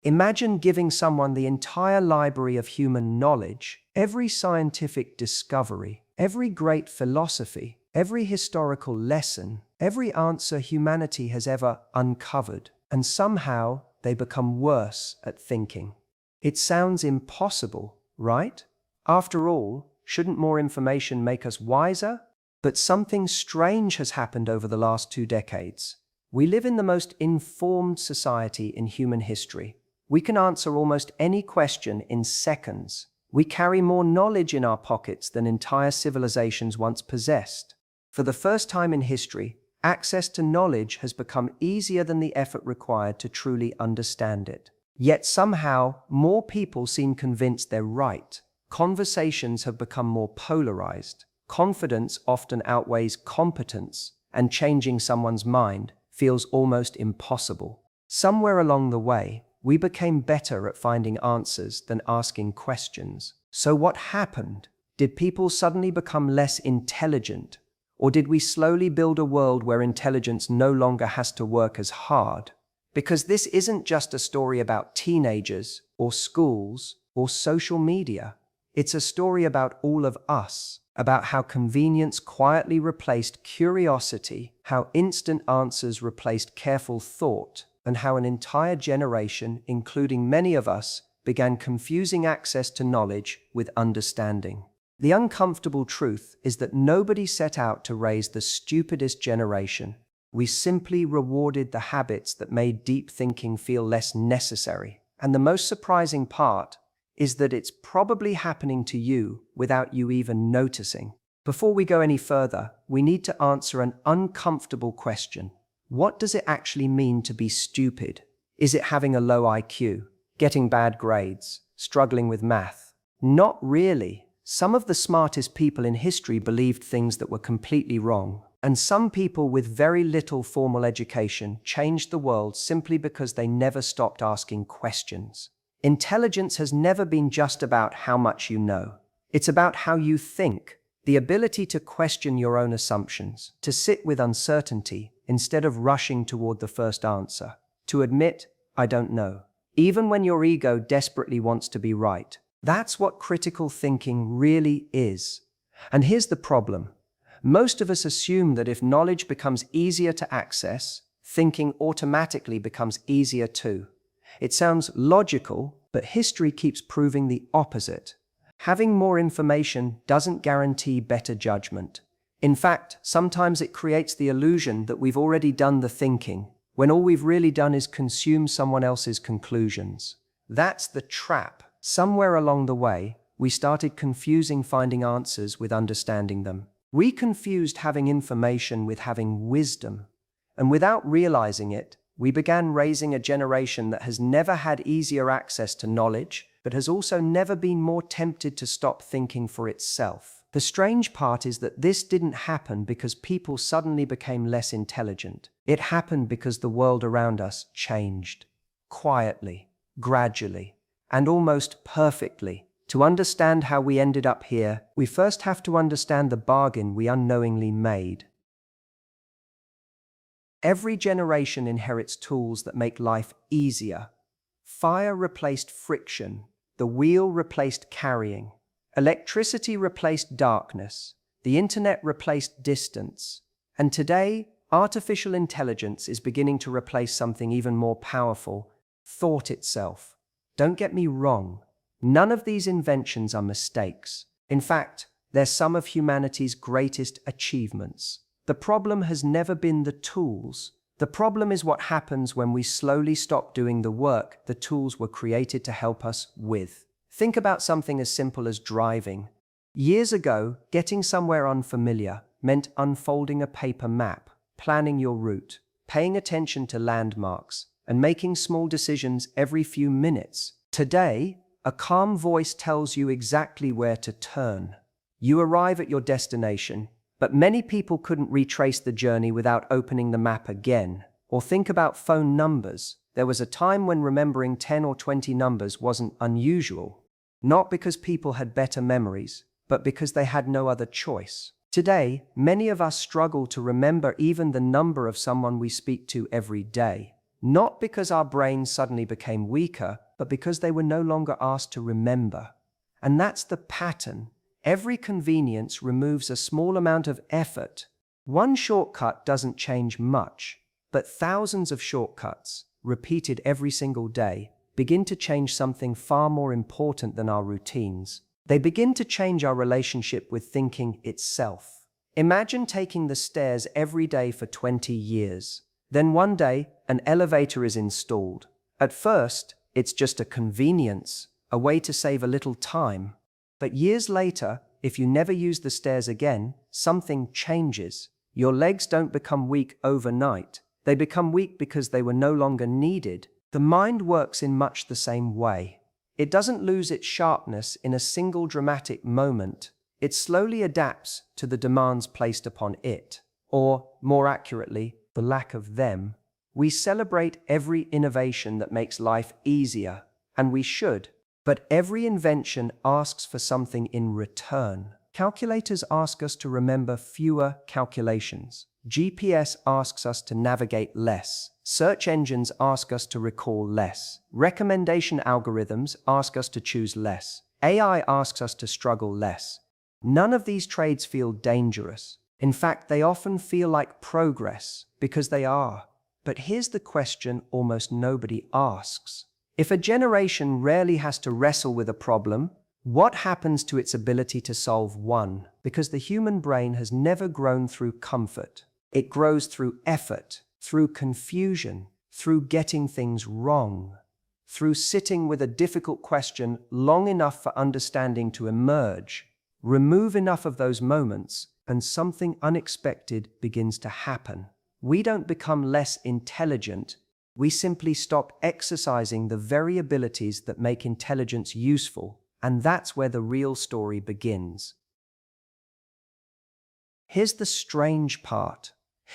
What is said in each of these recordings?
Imagine giving someone the entire library of human knowledge, every scientific discovery, every great philosophy, every historical lesson, every answer humanity has ever uncovered, and somehow they become worse at thinking. It sounds impossible, right? After all, shouldn't more information make us wiser? But something strange has happened over the last 2 decades. We live in the most informed society in human history. We can answer almost any question in seconds. We carry more knowledge in our pockets than entire civilizations once possessed. For the first time in history, access to knowledge has become easier than the effort required to truly understand it. Yet somehow, more people seem convinced they're right. Conversations have become more polarized. Confidence often outweighs competence, and changing someone's mind feels almost impossible. Somewhere along the way, we became better at finding answers than asking questions. So what happened? Did people suddenly become less intelligent? Or did we slowly build a world where intelligence no longer has to work as hard? Because this isn't just a story about teenagers, or schools, or social media. It's a story about all of us, about how convenience quietly replaced curiosity, how instant answers replaced careful thought, and how an entire generation, including many of us, began confusing access to knowledge with understanding. The uncomfortable truth is that nobody set out to raise the stupidest generation. We simply rewarded the habits that made deep thinking feel less necessary. And the most surprising part is that it's probably happening to you without you even noticing. Before we go any further, we need to answer an uncomfortable question. What does it actually mean to be stupid? Is it having a low IQ, getting bad grades, struggling with math? Not really. Some of the smartest people in history believed things that were completely wrong. And some people with very little formal education changed the world simply because they never stopped asking questions. Intelligence has never been just about how much you know. It's about how you think, the ability to question your own assumptions, to sit with uncertainty instead of rushing toward the first answer, to admit, I don't know, even when your ego desperately wants to be right. That's what critical thinking really is. And here's the problem. Most of us assume that if knowledge becomes easier to access, thinking automatically becomes easier too. It sounds logical, but history keeps proving the opposite. Having more information doesn't guarantee better judgment. In fact, sometimes it creates the illusion that we've already done the thinking, when all we've really done is consume someone else's conclusions. That's the trap. Somewhere along the way, we started confusing finding answers with understanding them. We confused having information with having wisdom. And without realizing it, we began raising a generation that has never had easier access to knowledge, but has also never been more tempted to stop thinking for itself. The strange part is that this didn't happen because people suddenly became less intelligent. It happened because the world around us changed. Quietly, gradually, and almost perfectly. To understand how we ended up here, we first have to understand the bargain we unknowingly made. Every generation inherits tools that make life easier. Fire replaced friction. The wheel replaced carrying. Electricity replaced darkness. The internet replaced distance. And today, artificial intelligence is beginning to replace something even more powerful, thought itself. Don't get me wrong. None of these inventions are mistakes. In fact, they're some of humanity's greatest achievements. The problem has never been the tools. The problem is what happens when we slowly stop doing the work the tools were created to help us with. Think about something as simple as driving. Years ago, getting somewhere unfamiliar meant unfolding a paper map, planning your route, paying attention to landmarks, and making small decisions every few minutes. Today, a calm voice tells you exactly where to turn. You arrive at your destination, but many people couldn't retrace the journey without opening the map again. Or think about phone numbers. There was a time when remembering 10 or 20 numbers wasn't unusual. Not because people had better memories, but because they had no other choice. Today, many of us struggle to remember even the number of someone we speak to every day. Not because our brains suddenly became weaker, but because they were no longer asked to remember. And that's the pattern. Every convenience removes a small amount of effort. One shortcut doesn't change much, but thousands of shortcuts, repeated every single day, begin to change something far more important than our routines. They begin to change our relationship with thinking itself. Imagine taking the stairs every day for 20 years. Then one day, an elevator is installed. At first, it's just a convenience, a way to save a little time. But years later, if you never use the stairs again, something changes. Your legs don't become weak overnight. They become weak because they were no longer needed. The mind works in much the same way. It doesn't lose its sharpness in a single dramatic moment. It slowly adapts to the demands placed upon it, or, more accurately, the lack of them. We celebrate every innovation that makes life easier, and we should. But every invention asks for something in return. Calculators ask us to remember fewer calculations. GPS asks us to navigate less. Search engines ask us to recall less. Recommendation algorithms ask us to choose less. AI asks us to struggle less. None of these trades feel dangerous. In fact, they often feel like progress, because they are. But here's the question almost nobody asks. If a generation rarely has to wrestle with a problem, what happens to its ability to solve one? Because the human brain has never grown through comfort. It grows through effort, through confusion, through getting things wrong, through sitting with a difficult question long enough for understanding to emerge. Remove enough of those moments, and something unexpected begins to happen. We don't become less intelligent. We simply stop exercising the very abilities that make intelligence useful, and that's where the real story begins. Here's the strange part.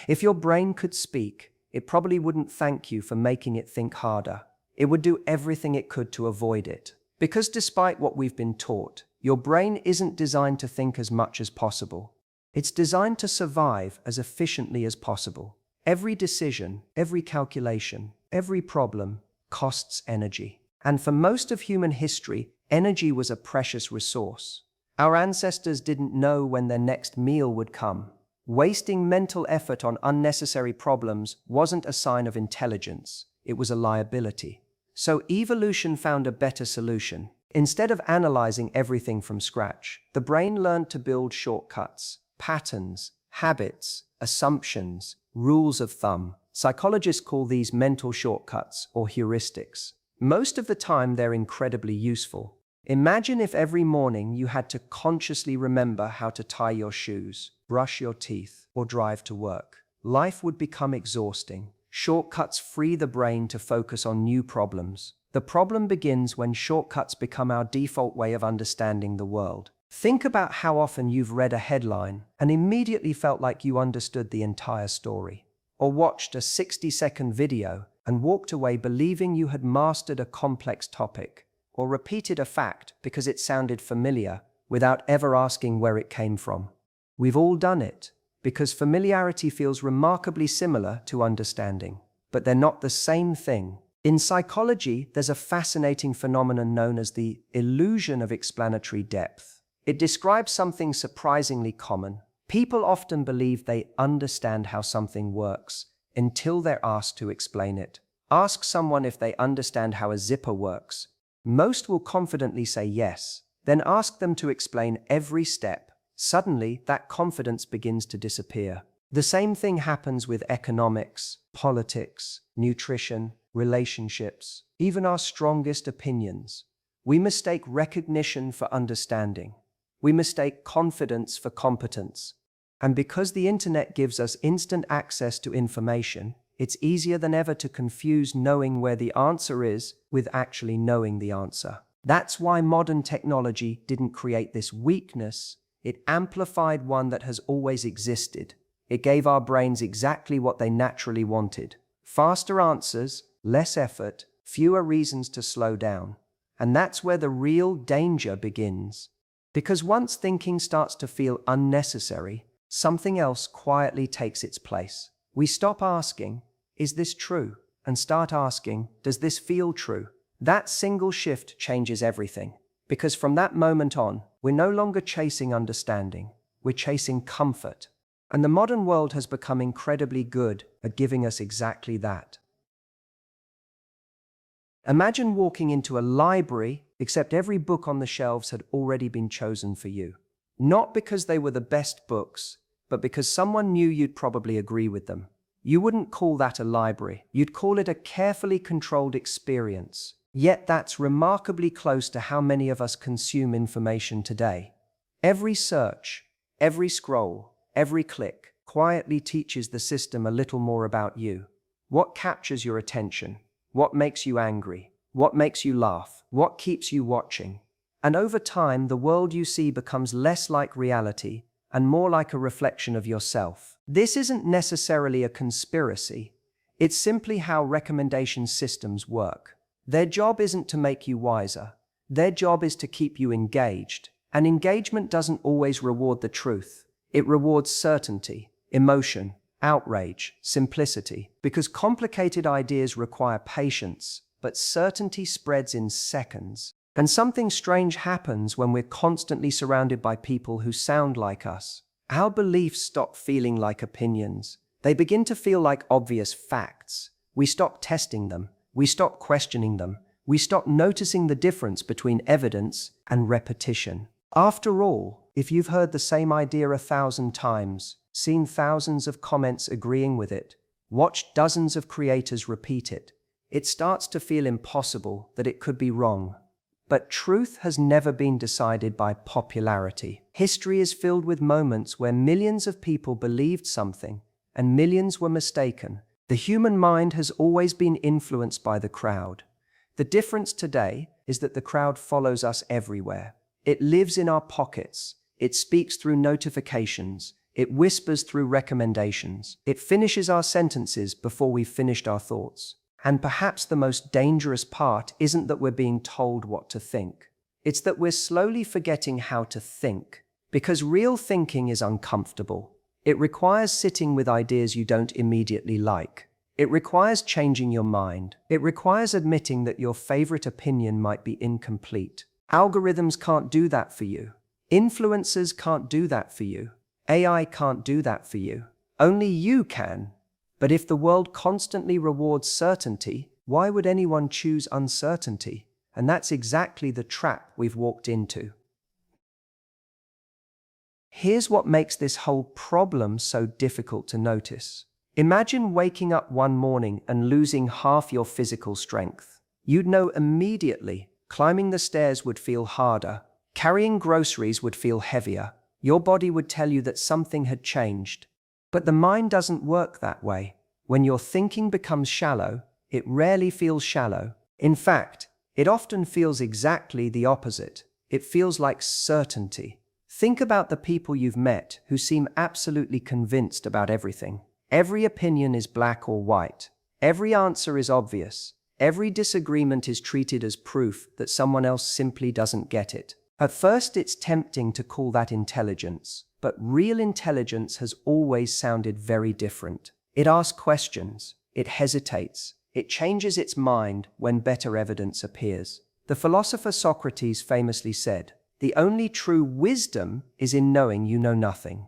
If your brain could speak, it probably wouldn't thank you for making it think harder. It would do everything it could to avoid it. Because despite what we've been taught, your brain isn't designed to think as much as possible. It's designed to survive as efficiently as possible. Every decision, every calculation, every problem costs energy. And for most of human history, energy was a precious resource. Our ancestors didn't know when their next meal would come. Wasting mental effort on unnecessary problems wasn't a sign of intelligence. It was a liability. So evolution found a better solution. Instead of analyzing everything from scratch, the brain learned to build shortcuts, patterns, habits, assumptions, rules of thumb. Psychologists call these mental shortcuts or heuristics. Most of the time, they're incredibly useful. Imagine if every morning you had to consciously remember how to tie your shoes, brush your teeth, or drive to work. Life would become exhausting. Shortcuts free the brain to focus on new problems. The problem begins when shortcuts become our default way of understanding the world. Think about how often you've read a headline and immediately felt like you understood the entire story, or watched a 60-second video and walked away believing you had mastered a complex topic, or repeated a fact because it sounded familiar without ever asking where it came from. We've all done it, because familiarity feels remarkably similar to understanding, but they're not the same thing. In psychology, there's a fascinating phenomenon known as the illusion of explanatory depth. It describes something surprisingly common. People often believe they understand how something works until they're asked to explain it. Ask someone if they understand how a zipper works. Most will confidently say yes. Then ask them to explain every step. Suddenly, that confidence begins to disappear. The same thing happens with economics, politics, nutrition, relationships, even our strongest opinions. We mistake recognition for understanding. We mistake confidence for competence. And because the internet gives us instant access to information, it's easier than ever to confuse knowing where the answer is with actually knowing the answer. That's why modern technology didn't create this weakness. It amplified one that has always existed. It gave our brains exactly what they naturally wanted. Faster answers, less effort, fewer reasons to slow down. And that's where the real danger begins. Because once thinking starts to feel unnecessary, something else quietly takes its place. We stop asking, "Is this true?" and start asking, does this feel true? That single shift changes everything. Because from that moment on, we're no longer chasing understanding, we're chasing comfort. And the modern world has become incredibly good at giving us exactly that. Imagine walking into a library, except every book on the shelves had already been chosen for you. Not because they were the best books, but because someone knew you'd probably agree with them. You wouldn't call that a library, you'd call it a carefully controlled experience. Yet that's remarkably close to how many of us consume information today. Every search, every scroll, every click quietly teaches the system a little more about you. What captures your attention? What makes you angry? What makes you laugh? What keeps you watching? And over time, the world you see becomes less like reality and more like a reflection of yourself. This isn't necessarily a conspiracy. It's simply how recommendation systems work. Their job isn't to make you wiser. Their job is to keep you engaged. And engagement doesn't always reward the truth. It rewards certainty, emotion, outrage, simplicity. Because complicated ideas require patience, but certainty spreads in seconds. And something strange happens when we're constantly surrounded by people who sound like us. Our beliefs stop feeling like opinions. They begin to feel like obvious facts. We stop testing them. We stop questioning them. We stop noticing the difference between evidence and repetition. After all, if you've heard the same idea 1,000 times, seen thousands of comments agreeing with it, watched dozens of creators repeat it, it starts to feel impossible that it could be wrong. But truth has never been decided by popularity. History is filled with moments where millions of people believed something and millions were mistaken. The human mind has always been influenced by the crowd. The difference today is that the crowd follows us everywhere. It lives in our pockets. It speaks through notifications. It whispers through recommendations. It finishes our sentences before we've finished our thoughts. And perhaps the most dangerous part isn't that we're being told what to think. It's that we're slowly forgetting how to think. Because real thinking is uncomfortable. It requires sitting with ideas you don't immediately like. It requires changing your mind. It requires admitting that your favorite opinion might be incomplete. Algorithms can't do that for you. Influencers can't do that for you. AI can't do that for you. Only you can. But if the world constantly rewards certainty, why would anyone choose uncertainty? And that's exactly the trap we've walked into. Here's what makes this whole problem so difficult to notice. Imagine waking up one morning and losing half your physical strength. You'd know immediately. Climbing the stairs would feel harder. Carrying groceries would feel heavier. Your body would tell you that something had changed. But the mind doesn't work that way. When your thinking becomes shallow, it rarely feels shallow. In fact, it often feels exactly the opposite. It feels like certainty. Think about the people you've met who seem absolutely convinced about everything. Every opinion is black or white. Every answer is obvious. Every disagreement is treated as proof that someone else simply doesn't get it. At first, it's tempting to call that intelligence, but real intelligence has always sounded very different. It asks questions, it hesitates, it changes its mind when better evidence appears. The philosopher Socrates famously said, "The only true wisdom is in knowing you know nothing."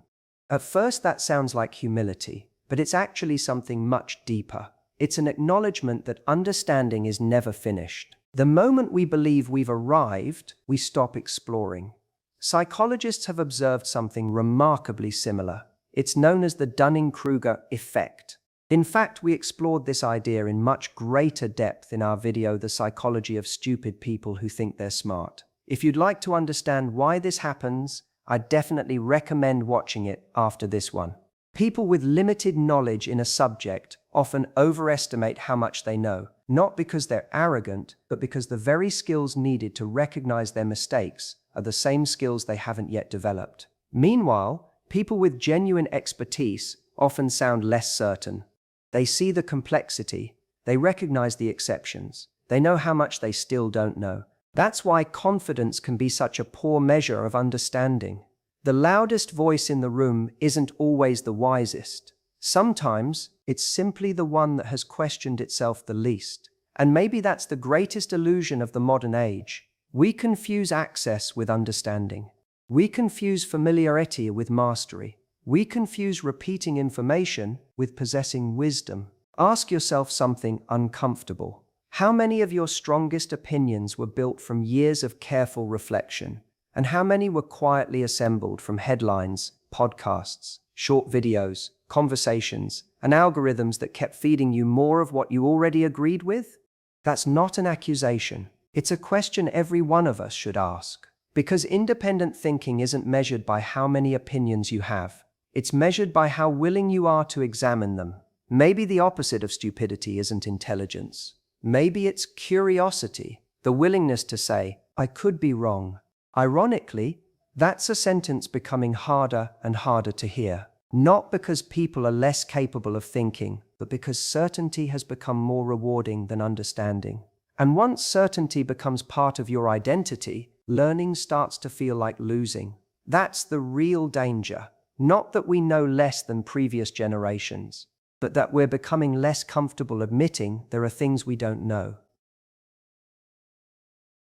At first, that sounds like humility, but it's actually something much deeper. It's an acknowledgement that understanding is never finished. The moment we believe we've arrived, we stop exploring. Psychologists have observed something remarkably similar. It's known as the Dunning-Kruger effect. In fact, we explored this idea in much greater depth in our video, The Psychology of Stupid People Who Think They're Smart. If you'd like to understand why this happens, I'd definitely recommend watching it after this one. People with limited knowledge in a subject often overestimate how much they know, not because they're arrogant, but because the very skills needed to recognize their mistakes are the same skills they haven't yet developed. Meanwhile, people with genuine expertise often sound less certain. They see the complexity, they recognize the exceptions, they know how much they still don't know. That's why confidence can be such a poor measure of understanding. The loudest voice in the room isn't always the wisest. Sometimes It's simply the one that has questioned itself the least. And maybe that's the greatest illusion of the modern age. We confuse access with understanding. We confuse familiarity with mastery. We confuse repeating information with possessing wisdom. Ask yourself something uncomfortable. How many of your strongest opinions were built from years of careful reflection? And how many were quietly assembled from headlines, podcasts, short videos, conversations, and algorithms that kept feeding you more of what you already agreed with? That's not an accusation. It's a question every one of us should ask. Because independent thinking isn't measured by how many opinions you have. It's measured by how willing you are to examine them. Maybe the opposite of stupidity isn't intelligence. Maybe it's curiosity, the willingness to say, I could be wrong. Ironically, that's a sentence becoming harder and harder to hear. Not because people are less capable of thinking, but because certainty has become more rewarding than understanding. And once certainty becomes part of your identity, learning starts to feel like losing. That's the real danger. Not that we know less than previous generations, but that we're becoming less comfortable admitting there are things we don't know.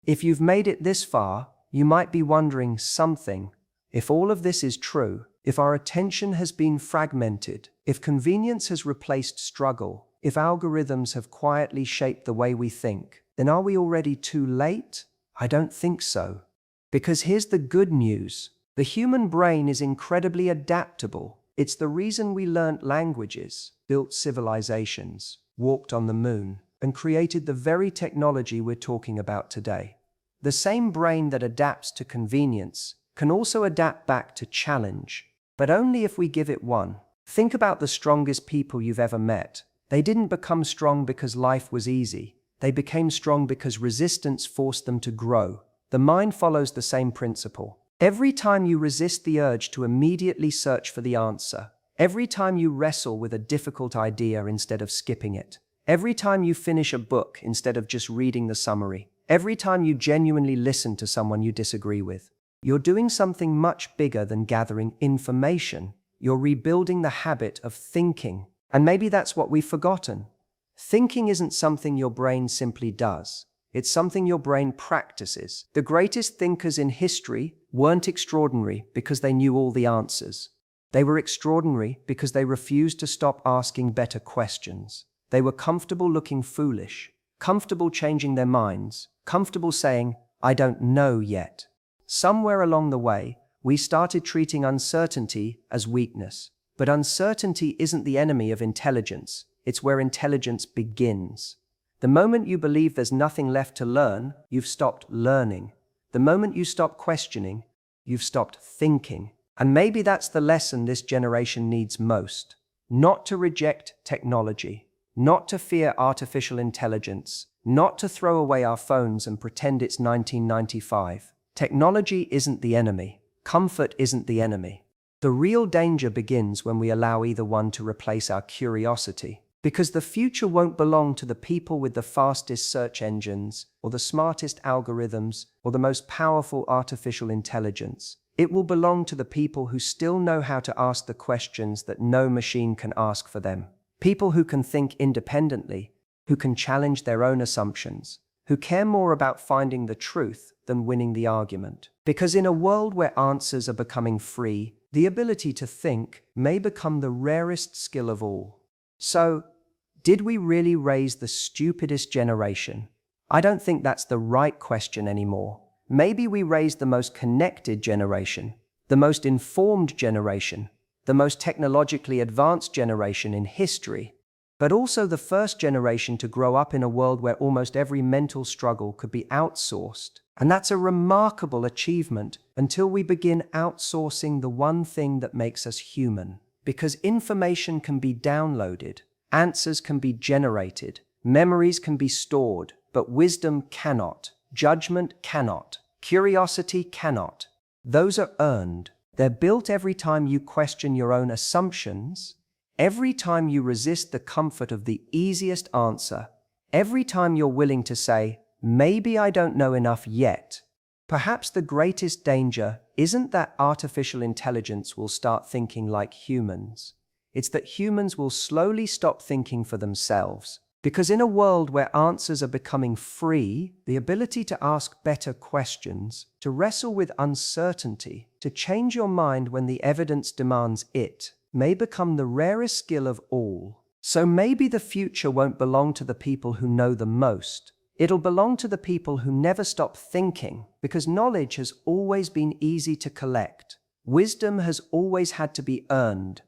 If you've made it this far, you might be wondering something. If all of this is true, if our attention has been fragmented, if convenience has replaced struggle, if algorithms have quietly shaped the way we think, then are we already too late? I don't think so. Because here's the good news. The human brain is incredibly adaptable. It's the reason we learnt languages, built civilizations, walked on the moon, and created the very technology we're talking about today. The same brain that adapts to convenience can also adapt back to challenge, but only if we give it one. Think about the strongest people you've ever met. They didn't become strong because life was easy. They became strong because resistance forced them to grow. The mind follows the same principle. Every time you resist the urge to immediately search for the answer, every time you wrestle with a difficult idea instead of skipping it, every time you finish a book instead of just reading the summary, every time you genuinely listen to someone you disagree with, you're doing something much bigger than gathering information. You're rebuilding the habit of thinking. And maybe that's what we've forgotten. Thinking isn't something your brain simply does. It's something your brain practices. The greatest thinkers in history weren't extraordinary because they knew all the answers. They were extraordinary because they refused to stop asking better questions. They were comfortable looking foolish, comfortable changing their minds, comfortable saying, I don't know yet. Somewhere along the way, we started treating uncertainty as weakness. But uncertainty isn't the enemy of intelligence. It's where intelligence begins. The moment you believe there's nothing left to learn, you've stopped learning. The moment you stop questioning, you've stopped thinking. And maybe that's the lesson this generation needs most. Not to reject technology, not to fear artificial intelligence, not to throw away our phones and pretend it's 1995. Technology isn't the enemy. Comfort isn't the enemy. The real danger begins when we allow either one to replace our curiosity. Because the future won't belong to the people with the fastest search engines, or the smartest algorithms, or the most powerful artificial intelligence. It will belong to the people who still know how to ask the questions that no machine can ask for them. People who can think independently, who can challenge their own assumptions, who care more about finding the truth than winning the argument. Because in a world where answers are becoming free, the ability to think may become the rarest skill of all. So, did we really raise the stupidest generation? I don't think that's the right question anymore. Maybe we raised the most connected generation, the most informed generation, the most technologically advanced generation in history, but also the first generation to grow up in a world where almost every mental struggle could be outsourced. And that's a remarkable achievement until we begin outsourcing the one thing that makes us human. Because information can be downloaded, answers can be generated, memories can be stored, but wisdom cannot, judgment cannot, curiosity cannot. Those are earned. They're built every time you question your own assumptions, every time you resist the comfort of the easiest answer, every time you're willing to say, maybe I don't know enough yet. Perhaps the greatest danger isn't that artificial intelligence will start thinking like humans. It's that humans will slowly stop thinking for themselves. Because in a world where answers are becoming free, the ability to ask better questions, to wrestle with uncertainty, to change your mind when the evidence demands it, may become the rarest skill of all. So maybe the future won't belong to the people who know the most. It'll belong to the people who never stop thinking, because knowledge has always been easy to collect. Wisdom has always had to be earned,